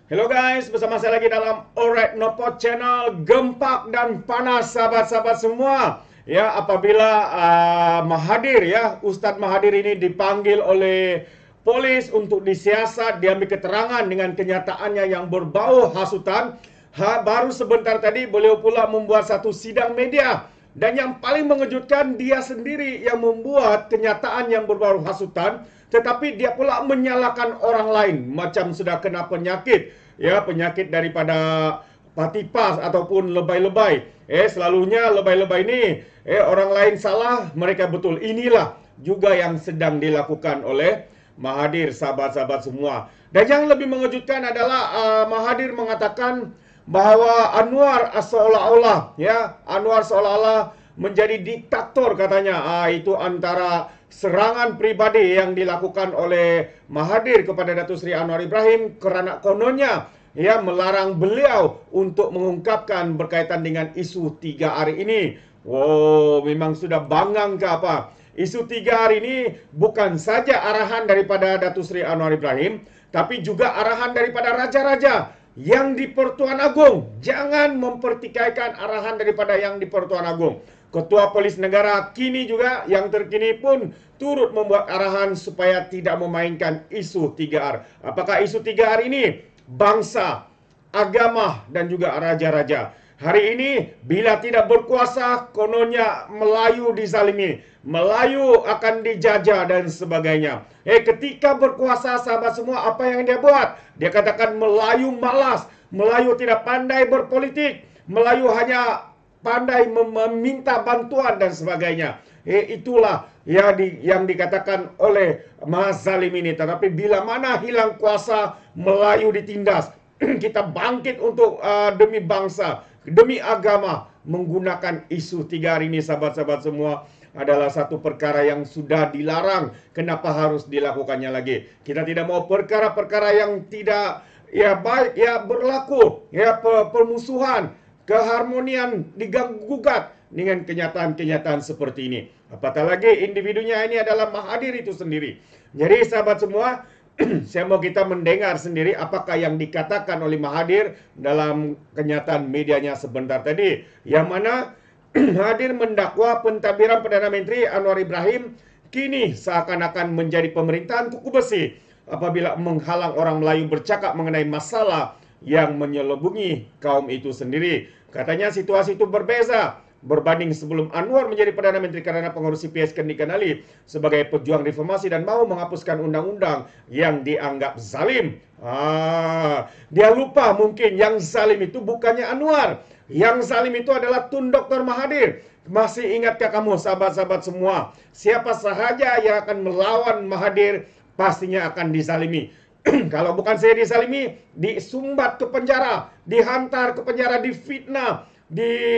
Hello guys, bersama saya lagi dalam Alright Nopot Channel. Gempak dan panas sahabat-sahabat semua. Ya, apabila Mahathir ya, Ustadz Mahathir ini dipanggil oleh polis untuk disiasat, diambil keterangan dengan kenyataannya yang berbau hasutan. Baru sebentar tadi beliau pula membuat satu sidang media. Dan yang paling mengejutkan, dia sendiri yang membuat kenyataan yang berbau hasutan, tetapi dia pula menyalahkan orang lain macam sudah kena penyakit, ya, penyakit daripada patipas ataupun lebay-lebay. Selalunya lebay-lebay ini orang lain salah, mereka betul. Inilah juga yang sedang dilakukan oleh Mahathir, sahabat-sahabat semua. Dan yang lebih mengejutkan adalah Mahathir mengatakan bahwa Anwar seolah-olah menjadi diktator katanya. Itu antara serangan pribadi yang dilakukan oleh Mahathir kepada Datuk Seri Anwar Ibrahim kerana kononnya ya melarang beliau untuk mengungkapkan berkaitan dengan isu 3 hari ini. Wow, memang sudah bangang ke apa? Isu 3 hari ini bukan saja arahan daripada Datuk Seri Anwar Ibrahim, tapi juga arahan daripada raja-raja yang di Pertuan Agong. Jangan mempertikaikan arahan daripada yang di Pertuan Agong. Ketua Polis Negara kini juga, yang terkini pun turut membuat arahan supaya tidak memainkan isu 3R. Apakah isu 3R ini? Bangsa, agama, dan juga raja-raja. Hari ini, bila tidak berkuasa, kononnya Melayu dizalimi. Melayu akan dijajah dan sebagainya. Ketika berkuasa, sahabat semua, apa yang dia buat? Dia katakan Melayu malas, Melayu tidak pandai berpolitik, Melayu hanya pandai meminta bantuan dan sebagainya. Itulah yang dikatakan oleh Mas Zalim ini. Tetapi bila mana hilang kuasa, Melayu ditindas. Kita bangkit untuk demi bangsa, demi agama. Menggunakan isu 3 hari ini, sahabat-sahabat semua, adalah satu perkara yang sudah dilarang. Kenapa harus dilakukannya lagi? Kita tidak mau perkara-perkara yang tidak baik berlaku, permusuhan, keharmonian diganggu-gugat dengan kenyataan-kenyataan seperti ini. Apatah lagi individunya ini adalah Mahathir itu sendiri. Jadi sahabat semua, saya mau kita mendengar sendiri apakah yang dikatakan oleh Mahathir dalam kenyataan medianya sebentar tadi. Yang mana Mahathir mendakwa pentadbiran Perdana Menteri Anwar Ibrahim kini seakan-akan menjadi pemerintahan kuku besi apabila menghalang orang Melayu bercakap mengenai masalah yang menyelubungi kaum itu sendiri. Katanya situasi itu berbeza berbanding sebelum Anwar menjadi Perdana Menteri kerana pengurusi PS kendikan Ali sebagai pejuang reformasi dan mahu menghapuskan undang-undang yang dianggap zalim. Dia lupa mungkin yang zalim itu bukannya Anwar. Yang zalim itu adalah Tun Dr. Mahathir. Masih ingatkah kamu sahabat-sahabat semua? Siapa sahaja yang akan melawan Mahathir pastinya akan dizalimi. Kalau bukan saya dizalimi, disumbat ke penjara, dihantar ke penjara, difitnah,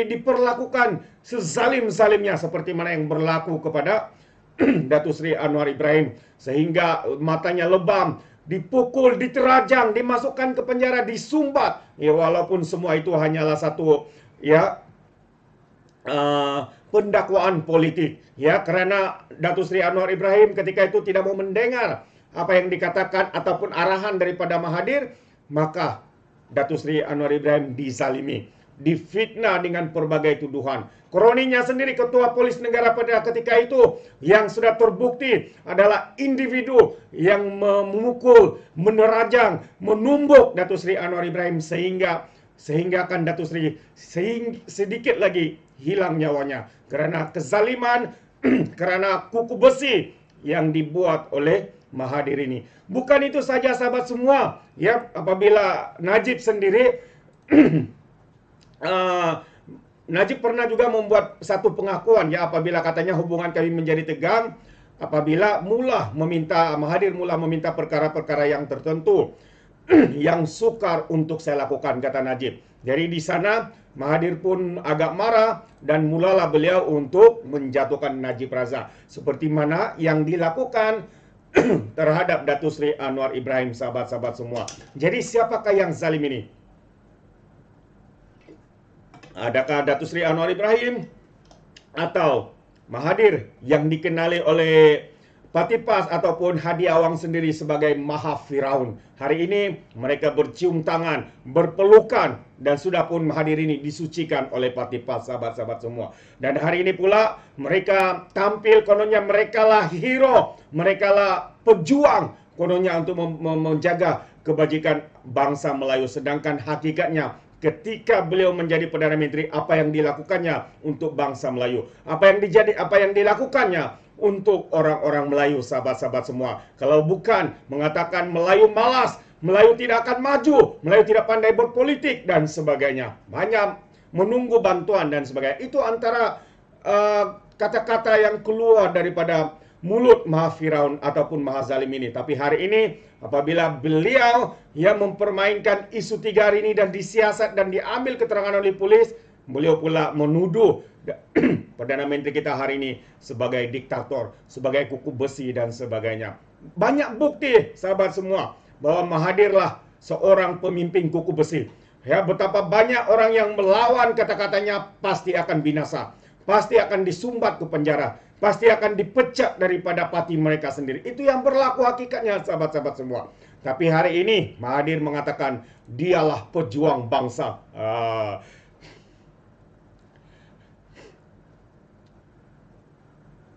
diperlakukan sezalim-zalimnya seperti mana yang berlaku kepada Datuk Seri Anwar Ibrahim, sehingga matanya lebam, dipukul, diterajang, dimasukkan ke penjara, disumbat. Walaupun semua itu hanyalah satu pendakwaan politik, kerana Datuk Seri Anwar Ibrahim ketika itu tidak mau mendengar apa yang dikatakan ataupun arahan daripada Mahathir, maka Datuk Seri Anwar Ibrahim dizalimi, difitnah dengan berbagai tuduhan. Kroninya sendiri, Ketua Polis Negara pada ketika itu, yang sudah terbukti adalah individu yang memukul, menerajang, menumbuk Datuk Seri Anwar Ibrahim sehingga kan Datuk Seri sedikit lagi hilang nyawanya kerana kezaliman, kerana kuku besi yang dibuat oleh Mahathir ini. Bukan itu saja sahabat semua, apabila Najib sendiri Najib pernah juga membuat satu pengakuan apabila katanya hubungan kami menjadi tegang apabila Mahathir mula meminta perkara-perkara yang tertentu yang sukar untuk saya lakukan, kata Najib. Jadi di sana Mahathir pun agak marah dan mulalah beliau untuk menjatuhkan Najib Razak seperti mana yang dilakukan terhadap Datuk Seri Anwar Ibrahim, sahabat-sahabat semua. Jadi siapakah yang zalim ini? Adakah Datuk Seri Anwar Ibrahim atau Mahathir yang dikenali oleh Patipas ataupun Hadi Awang sendiri sebagai Maha Firaun. Hari ini mereka bercium tangan, berpelukan, dan sudah pun hadir ini disucikan oleh Patipas, sahabat-sahabat semua. Dan hari ini pula mereka tampil kononnya mereka lah hero, mereka lah pejuang kononnya untuk menjaga kebajikan bangsa Melayu. Sedangkan hakikatnya ketika beliau menjadi Perdana Menteri, apa yang dilakukannya untuk bangsa Melayu? Apa yang dilakukannya untuk orang-orang Melayu, sahabat-sahabat semua? Kalau bukan mengatakan Melayu malas, Melayu tidak akan maju, Melayu tidak pandai berpolitik dan sebagainya. Hanya menunggu bantuan dan sebagainya. Itu antara kata-kata yang keluar daripada mulut Maha Firaun ataupun Maha Zalim ini. Tapi hari ini apabila beliau yang mempermainkan isu 3 hari ini dan disiasat dan diambil keterangan oleh polis, beliau pula menuduh Perdana Menteri kita hari ini sebagai diktator, sebagai kuku besi dan sebagainya. Banyak bukti, sahabat semua, bahwa Mahathirlah seorang pemimpin kuku besi. Ya, betapa banyak orang yang melawan kata-katanya pasti akan binasa, pasti akan disumbat ke penjara, pasti akan dipecat daripada parti mereka sendiri. Itu yang berlaku hakikatnya, sahabat-sahabat semua. Tapi hari ini Mahathir mengatakan dialah pejuang bangsa.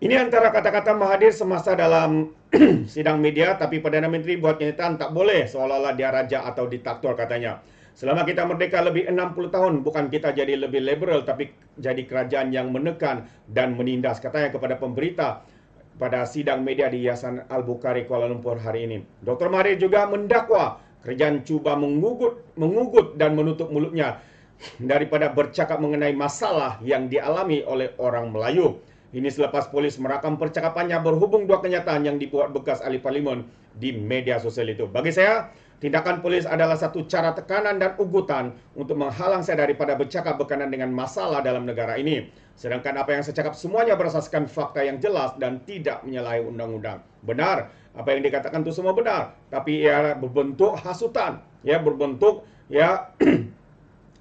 Ini antara kata-kata Mahathir semasa dalam sidang media, tapi Perdana Menteri buat kenyataan tak boleh seolah-olah dia raja atau diktator katanya. Selama kita merdeka lebih 60 tahun, bukan kita jadi lebih liberal, tapi jadi kerajaan yang menekan dan menindas, katanya kepada pemberita pada sidang media di Yayasan Al-Bukhari Kuala Lumpur hari ini. Dr. Mahathir juga mendakwa kerajaan cuba mengugut dan menutup mulutnya daripada bercakap mengenai masalah yang dialami oleh orang Melayu. Ini selepas polis merakam percakapannya berhubung 2 kenyataan yang dibuat bekas ahli parlimen di media sosial itu. Bagi saya, tindakan polis adalah satu cara tekanan dan ugutan untuk menghalang saya daripada bercakap berkenaan dengan masalah dalam negara ini. Sedangkan apa yang saya cakap semuanya berasaskan fakta yang jelas dan tidak menyalahi undang-undang. Benar, apa yang dikatakan itu semua benar, tapi ia berbentuk hasutan, ya, berbentuk ya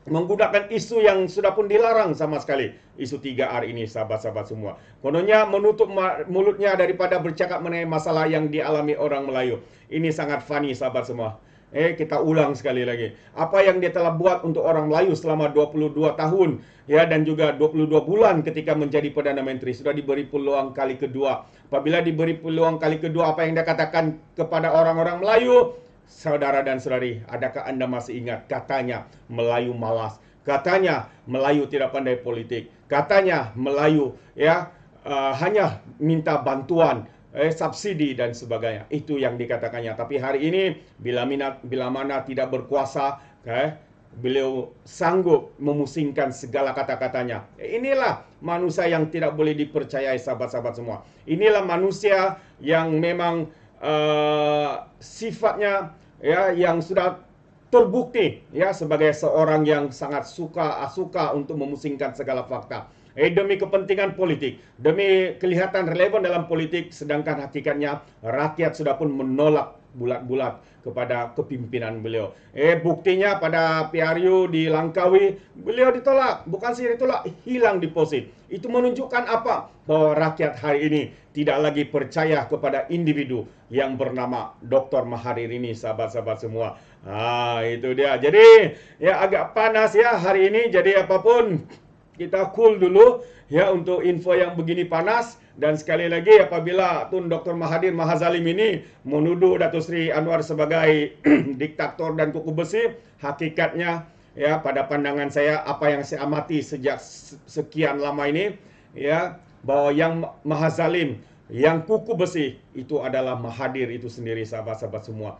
menggunakan isu yang sudah pun dilarang sama sekali. Isu 3R ini, sahabat-sahabat semua. Kononnya menutup mulutnya daripada bercakap mengenai masalah yang dialami orang Melayu. Ini sangat funny, sahabat semua. Kita ulang sekali lagi. Apa yang dia telah buat untuk orang Melayu selama 22 tahun, ya, dan juga 22 bulan ketika menjadi Perdana Menteri. Sudah diberi peluang kali kedua. Apabila diberi peluang kali kedua, apa yang dia katakan kepada orang-orang Melayu? Saudara dan saudari, adakah Anda masih ingat katanya Melayu malas, katanya Melayu tidak pandai politik, katanya Melayu hanya minta bantuan, subsidi dan sebagainya. Itu yang dikatakannya. Tapi hari ini bila mana tidak berkuasa, beliau sanggup memusingkan segala kata-katanya. Inilah manusia yang tidak boleh dipercayai, sahabat-sahabat semua. Inilah manusia yang memang sifatnya ya yang sudah terbukti ya sebagai seorang yang sangat suka untuk memusingkan segala fakta. Demi kepentingan politik, demi kelihatan relevan dalam politik, sedangkan hakikatnya rakyat sudah pun menolak bulat-bulat kepada kepimpinan beliau. Buktinya pada PRU di Langkawi, beliau ditolak, bukan saja ditolak, hilang deposit. Itu menunjukkan apa? Bahwa rakyat hari ini tidak lagi percaya kepada individu yang bernama Dr. Mahathir ini, sahabat-sahabat semua. Itu dia. Jadi ya agak panas ya hari ini. Jadi apapun kita cool dulu ya untuk info yang begini panas. Dan sekali lagi apabila Tun Dr. Mahathir Mahazalim ini menuduh Datuk Seri Anwar sebagai diktator dan kuku besi, hakikatnya ya pada pandangan saya apa yang saya amati sejak sekian lama ini ya bahwa yang Mahazalim, yang kuku besi itu adalah Mahathir itu sendiri, sahabat-sahabat semua.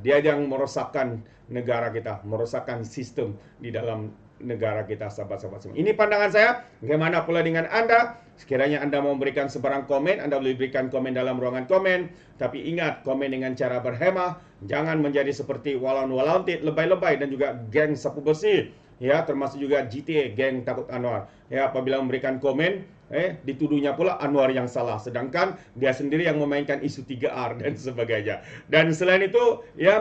Dia yang merosakkan negara kita, merosakkan sistem di dalam negara kita, sahabat-sahabat semua. Ini pandangan saya. Bagaimana pula dengan Anda? Sekiranya Anda mau memberikan sebarang komen, Anda boleh berikan komen dalam ruangan komen. Tapi ingat, komen dengan cara berhemah. Jangan menjadi seperti walaun-walauntit, lebay-lebay, dan juga geng sapu bersih. Ya, termasuk juga GTA, geng takut Anwar. Ya, apabila memberikan komen, dituduhnya pula Anwar yang salah. Sedangkan dia sendiri yang memainkan isu 3R dan sebagainya. Dan selain itu, ya,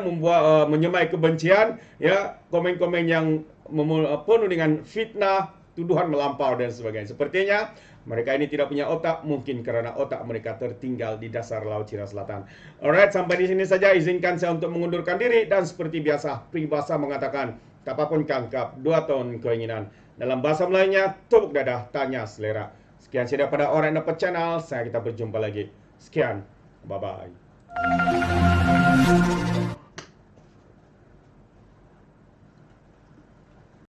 menyemai kebencian, ya, komen-komen yang penuh dengan fitnah, tuduhan melampau dan sebagainya. Sepertinya Mereka ini tidak punya otak, mungkin karena otak mereka tertinggal di dasar Laut Cina Selatan. Alright, sampai di sini saja. Izinkan saya untuk mengundurkan diri. Dan seperti biasa, peribahasa mengatakan, kapapun kangkap, 2 tahun keinginan. Dalam bahasa Melayunya, tepuk dadah, tanya selera. Sekian saja pada Orang Dapat Channel. Kita berjumpa lagi. Sekian, bye-bye.